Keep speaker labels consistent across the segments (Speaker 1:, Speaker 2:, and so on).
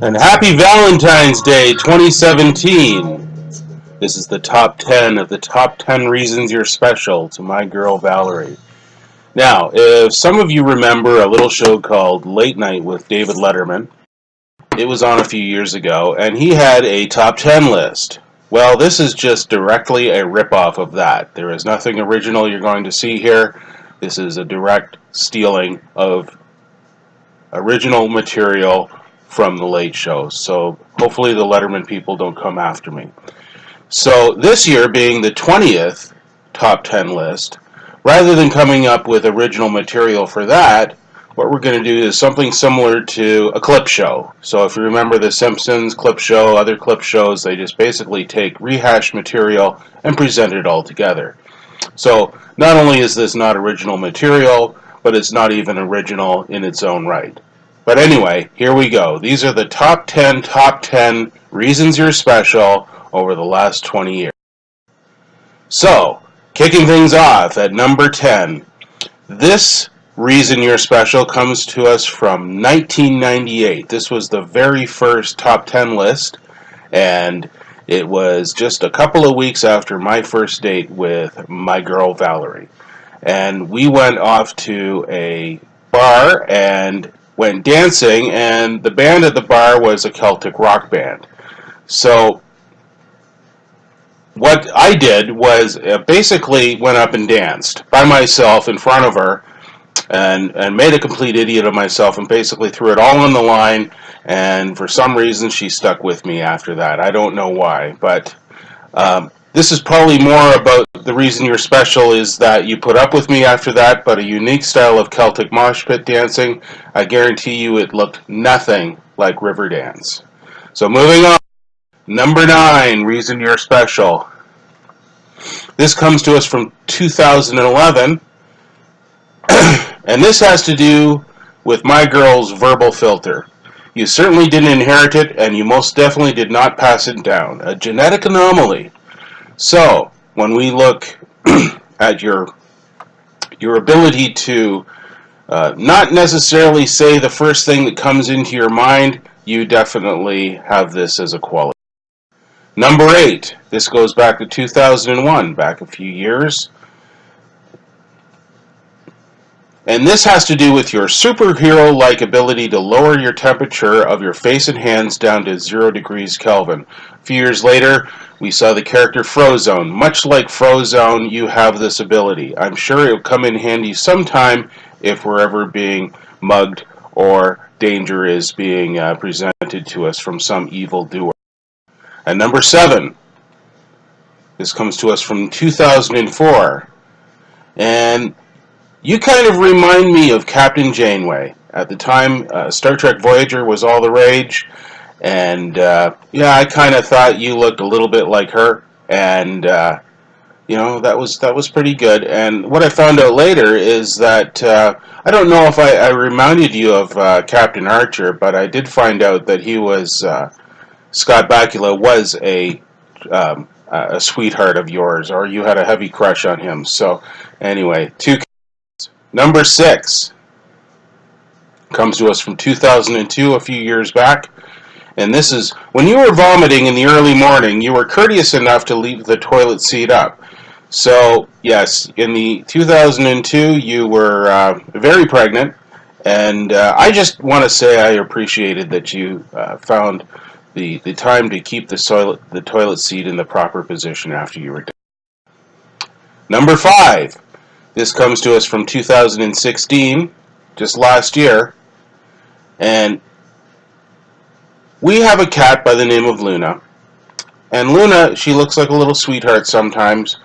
Speaker 1: And happy Valentines Day 2017. This is the top 10 of the top 10 reasons you're special to my girl Valerie. Now, if some of you remember a little show called Late Night with David Letterman, it was on a few years ago, and he had a top 10 list. Well, this is just directly a ripoff of that. There is nothing original you're going to see here. This is a direct stealing of original material from the Late Show. So hopefully the Letterman people don't come after me. So this year being the 20th top 10 list, rather than coming up with original material for that, what we're going to do is something similar to a clip show. So if you remember the Simpsons clip show, other clip shows, they just basically take rehashed material and present it all together. So not only is this not original material, but it's not even original in its own right. But anyway, here we go. These are the top 10 reasons you're special over the last 20 years. So, kicking things off at number 10. This reason you're special comes to us from 1998. This was the very first top 10 list, and it was just a couple of weeks after my first date with my girl Valerie. And we went off to a bar and went dancing, and the band at the bar was a Celtic rock band. So what I did was basically went up and danced by myself in front of her and made a complete idiot of myself and basically threw it all on the line, and for some reason she stuck with me after that. I don't know why, but this is probably more about the reason you're special is that you put up with me after that, but a unique style of Celtic mosh pit dancing. I guarantee you it looked nothing like river dance. So moving on, number 9, reason you're special. This comes to us from 2011, and this has to do with my girl's verbal filter. You certainly didn't inherit it, and you most definitely did not pass it down. A genetic anomaly. So, when we look at your ability to not necessarily say the first thing that comes into your mind, you definitely have this as a quality. Number 8, this goes back to 2001, back a few years. And this has to do with your superhero-like ability to lower your temperature of your face and hands down to 0 degrees Kelvin. A few years later, we saw the character Frozone. Much like Frozone, you have this ability. I'm sure it will come in handy sometime if we're ever being mugged or danger is being presented to us from some evil doer. And number 7, this comes to us from 2004. And you kind of remind me of Captain Janeway. At the time, Star Trek Voyager was all the rage, and yeah, I kind of thought you looked a little bit like her, and you know, that was pretty good. And what I found out later is that I don't know if I reminded you of Captain Archer, but I did find out that he was Scott Bakula was a sweetheart of yours, or you had a heavy crush on him. So anyway, Number 6 comes to us from 2002, a few years back. And this is, when you were vomiting in the early morning, you were courteous enough to leave the toilet seat up. So, yes, in the 2002, you were very pregnant. And I just want to say I appreciated that you found the time to keep the toilet seat in the proper position after you were done. Number 5. This comes to us from 2016, just last year, and we have a cat by the name of Luna. And Luna, she looks like a little sweetheart sometimes,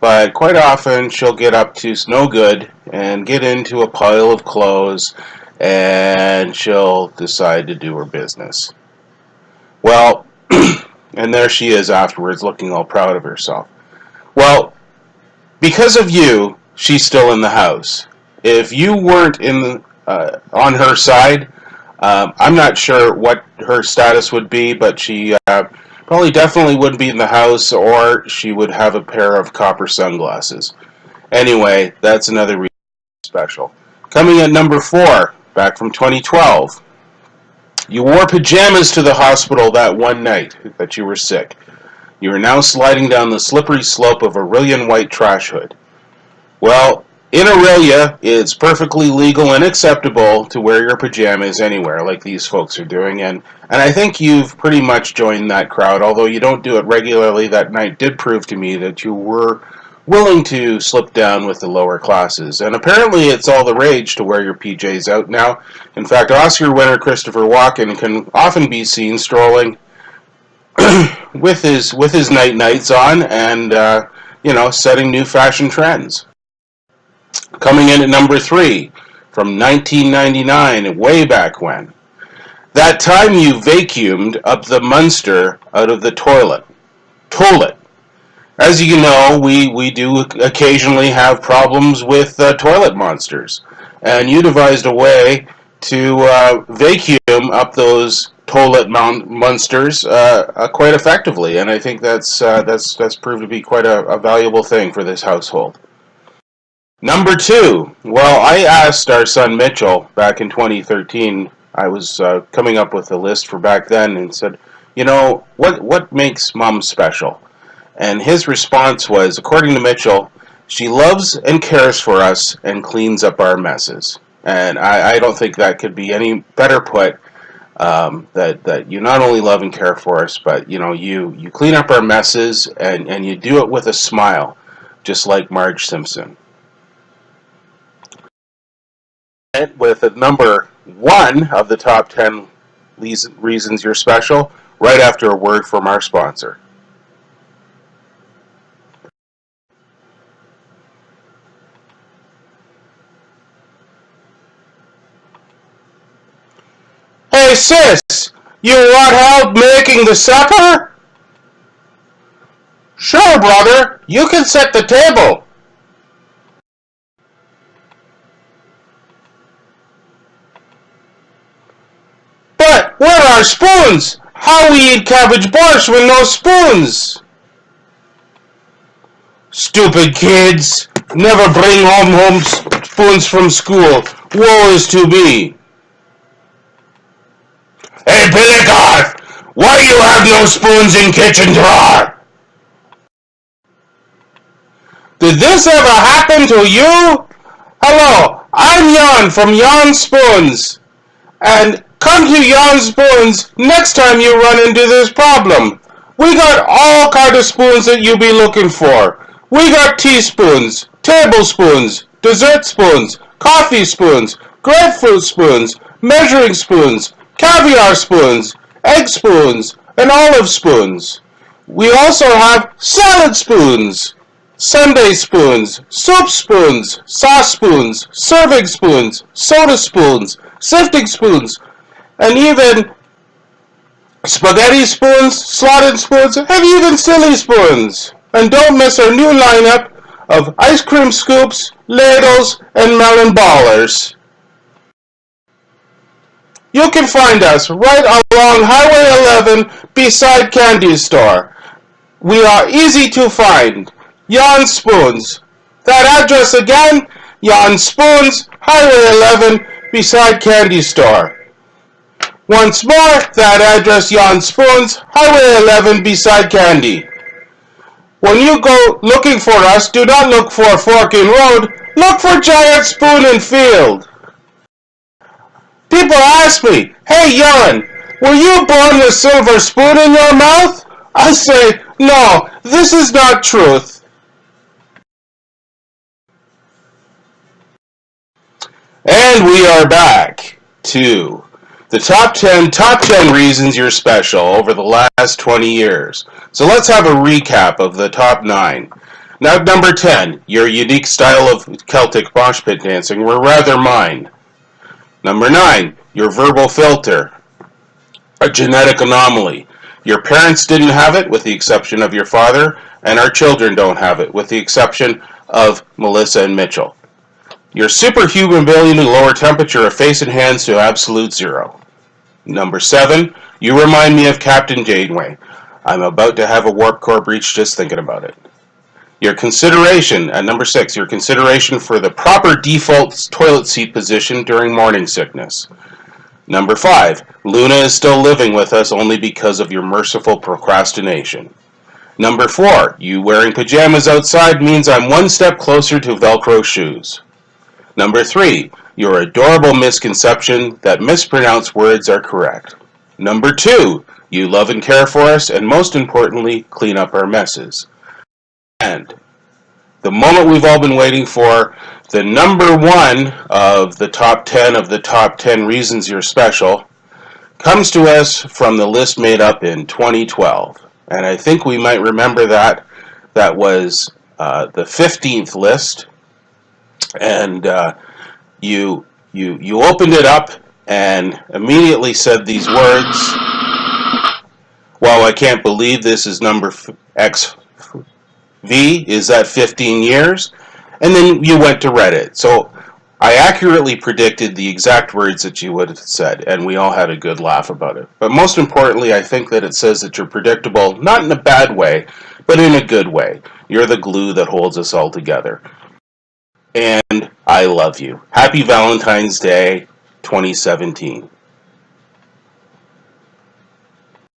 Speaker 1: but quite often she'll get up to no good and get into a pile of clothes, and she'll decide to do her business. Well, and there she is afterwards, looking all proud of herself. Well, because of you, she's still in the house. If you weren't on her side, I'm not sure what her status would be, but she Probably definitely wouldn't be in the house, or she would have a pair of copper sunglasses. Anyway, that's another reason special. Coming at number 4, back from 2012. You wore pajamas to the hospital that one night that you were sick. You are now sliding down the slippery slope of Aurelian white trash hood. Well, in Aurelia, it's perfectly legal and acceptable to wear your pajamas anywhere, like these folks are doing, and I think you've pretty much joined that crowd, although you don't do it regularly. That night did prove to me that you were willing to slip down with the lower classes, and apparently it's all the rage to wear your PJs out now. In fact, Oscar winner Christopher Walken can often be seen strolling with his nights on and setting new fashion trends. Coming in at number 3, from 1999, way back when. That time you vacuumed up the Munster out of the toilet. Toilet. As you know, we do occasionally have problems with toilet monsters. And you devised a way to vacuum up those toilet monsters quite effectively. And I think that's proved to be quite a valuable thing for this household. Number 2, well, I asked our son Mitchell back in 2013, I was coming up with a list for back then, and said, what makes Mom special? And his response was, according to Mitchell, she loves and cares for us and cleans up our messes. And I don't think that could be any better put, that you not only love and care for us, but you clean up our messes and you do it with a smile, just like Marge Simpson. With a number 1 of the top 10 reasons you're special, right after a word from our sponsor. Hey sis, you want help making the supper? Sure, brother, you can set the table. But where are spoons? How we eat cabbage borscht with no spoons? Stupid kids! Never bring home spoons from school. Woe is to me. Hey, Billygoth! Why do you have no spoons in kitchen drawer? Did this ever happen to you? Hello, I'm Jan from Jan Spoons. And come to Jan Spoons next time you run into this problem. We got all kind of spoons that you be looking for. We got teaspoons, tablespoons, dessert spoons, coffee spoons, grapefruit spoons, measuring spoons, caviar spoons, egg spoons, and olive spoons. We also have salad spoons, sundae spoons, soup spoons, sauce spoons, serving spoons, soda spoons, sifting spoons, and even spaghetti spoons, slotted spoons, and even silly spoons. And don't miss our new lineup of ice cream scoops, ladles, and melon ballers. You can find us right along Highway 11 beside Candy Store. We are easy to find. Jan Spoons. That address again, Jan Spoons, Highway 11 beside Candy Store. Once more, that address, Jan Spoons, Highway 11 beside Candy. When you go looking for us, do not look for Fork in Road, look for Giant Spoon and Field. People ask me, hey Jan, were you born with silver spoon in your mouth? I say, no, this is not truth. And we are back to the top 10 reasons you're special over the last 20 years. So let's have a recap of the top 9. Now, number 10, your unique style of Celtic mosh pit dancing were rather mine. Number 9, your verbal filter, a genetic anomaly. Your parents didn't have it, with the exception of your father, and our children don't have it, with the exception of Melissa and Mitchell. Your superhuman ability to lower temperature of face and hands to absolute zero. Number 7, you remind me of Captain Janeway. I'm about to have a warp core breach just thinking about it. Your consideration, at number 6, your consideration for the proper default toilet seat position during morning sickness. Number 5, Luna is still living with us only because of your merciful procrastination. Number 4, you wearing pajamas outside means I'm one step closer to Velcro shoes. Number 3, your adorable misconception that mispronounced words are correct. Number 2, you love and care for us, and most importantly, clean up our messes. And the moment we've all been waiting for, the number 1 of the top 10 reasons you're special, comes to us from the list made up in 2012. And I think we might remember that. That was the 15th list. And you opened it up and immediately said these words, "Wow, I can't believe this is number XV. Is that 15 years?" And then you went to Reddit. So I accurately predicted the exact words that you would have said, and we all had a good laugh about it. But most importantly, I think that it says that you're predictable, not in a bad way, but in a good way. You're the glue that holds us all together. And I love you. Happy Valentine's Day 2017.